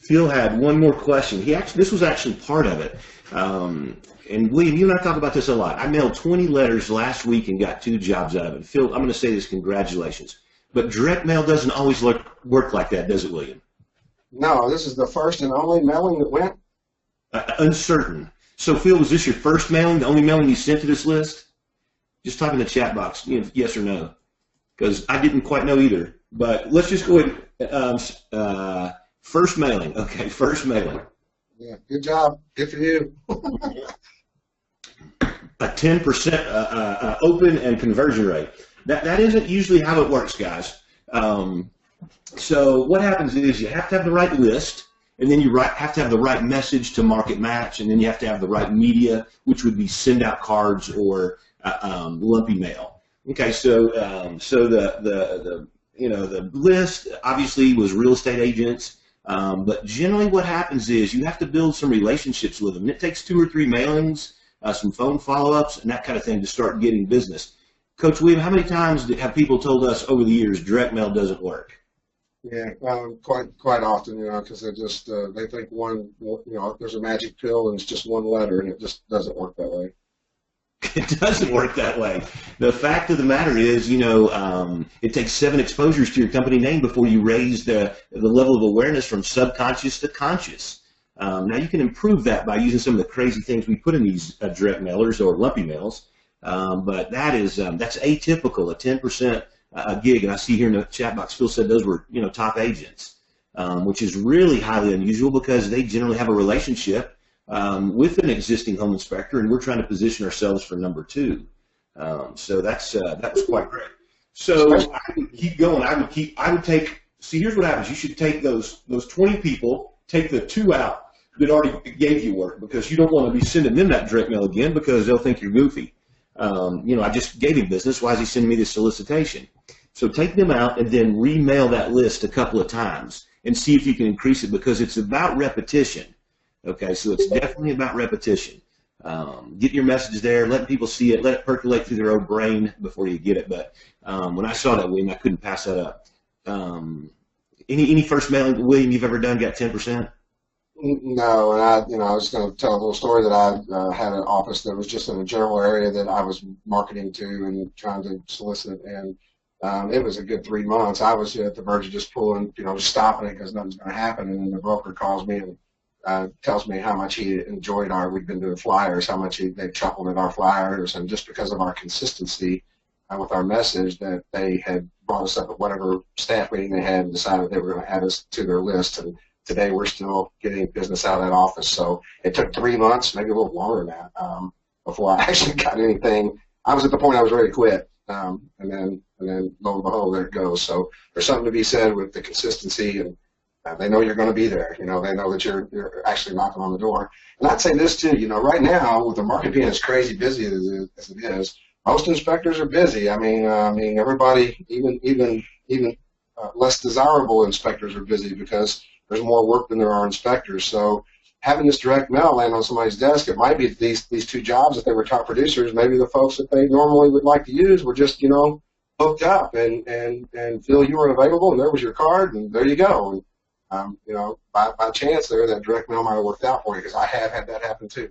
Phil had one more question. This was actually part of it. And William, you and I talk about this a lot. I mailed 20 letters last week and got 2 jobs out of it. Phil, I'm going to say this, congratulations. But direct mail doesn't always work like that, does it, William? No, this is the first and only mailing that went. Uncertain. So, Phil, was this your first mailing, the only mailing you sent to this list? Just type in the chat box, yes or no, because I didn't quite know either. But let's just go ahead. First mailing. Okay, first mailing. Yeah, good job. Good for you. A 10% open and conversion rate. That isn't usually how it works, guys. So what happens is you have to have the right list, and then you have to have the right message to market match, and then you have to have the right media, which would be send out cards or lumpy mail. Okay, so the list obviously was real estate agents. But generally what happens is you have to build some relationships with them. And it takes 2 or 3 mailings, some phone follow-ups, and that kind of thing to start getting business. Coach William, how many times have people told us over the years direct mail doesn't work? Yeah, quite often, because they just they think there's a magic pill and it's just one letter, and it just doesn't work that way. It doesn't work that way. The fact of the matter is, it takes 7 exposures to your company name before you raise the level of awareness from subconscious to conscious. Now, you can improve that by using some of the crazy things we put in these direct mailers or lumpy mails, but that's atypical, a 10% gig. And I see here in the chat box, Phil said those were top agents, which is really highly unusual because they generally have a relationship with an existing home inspector, and we're trying to position ourselves for number 2. So that was quite great. So I would keep going. I would take. See, here's what happens. You should take those 20 people, take the 2 out that already gave you work, because you don't want to be sending them that direct mail again because they'll think you're goofy. I just gave him business. Why is he sending me this solicitation? So take them out and then remail that list a couple of times and see if you can increase it, because it's about repetition. Okay, so it's definitely about repetition. Get your message there, let people see it, let it percolate through their own brain before you get it. But when I saw that, William, I couldn't pass that up. Any first mailing, William, you've ever done got 10%? No, and I was going to tell a little story that I had an office that was just in a general area that I was marketing to and trying to solicit, and it was a good 3 months. I was at the verge of just pulling, stopping it because nothing's going to happen, and then the broker calls me and tells me how much he enjoyed we'd been doing flyers, how much they chuckled at our flyers, and just because of our consistency with our message, that they had brought us up at whatever staff meeting they had and decided they were going to add us to their list. And today we're still getting business out of that office. So it took 3 months, maybe a little longer than that, before I actually got anything. I was at the point I was ready to quit, and then lo and behold, there it goes. So there's something to be said with the consistency, and they know you're going to be there. They know that you're actually knocking on the door. And I'd say this too. Right now, with the market being as crazy busy as it is, most inspectors are busy. I mean, everybody, even less desirable inspectors are busy because there's more work than there are inspectors. So having this direct mail land on somebody's desk, it might be these 2 jobs, if they were top producers, maybe the folks that they normally would like to use were just hooked up, and Phil, you were available, and there was your card, and there you go. And, by chance there, that direct mail might have worked out for you, because I have had that happen too.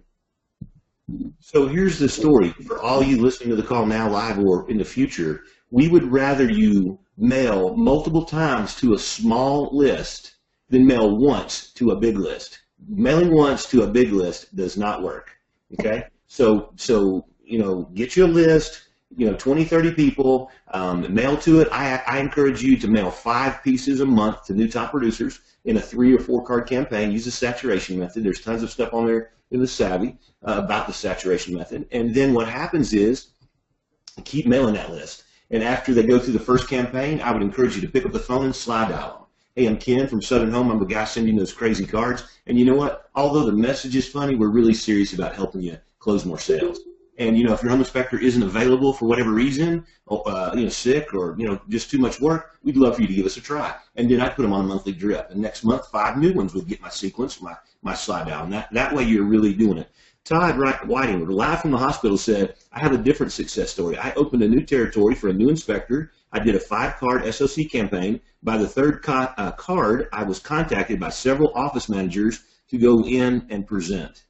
So here's the story. For all you listening to the call now live or in the future, we would rather you mail multiple times to a small list than mail once to a big list. Mailing once to a big list does not work. Okay? So get you a list, 20, 30 people, mail to it. I encourage you to mail 5 pieces a month to new top producers in a 3 or 4 card campaign. Use the saturation method. There's tons of stuff on there in the Savvy about the saturation method. And then what happens is keep mailing that list. And after they go through the first campaign, I would encourage you to pick up the phone and slide dial them. Hey, I'm Ken from Southern Home. I'm the guy sending those crazy cards. And you know what? Although the message is funny, we're really serious about helping you close more sales. And, if your home inspector isn't available for whatever reason, sick or, just too much work, we'd love for you to give us a try. And then I'd put them on a monthly drip. And next month, 5 new ones would get my sequence, my slide down. That way you're really doing it. Todd Whiting, live from the hospital, said, I have a different success story. I opened a new territory for a new inspector. I did a 5-card SOC campaign. By the third card, I was contacted by several office managers to go in and present.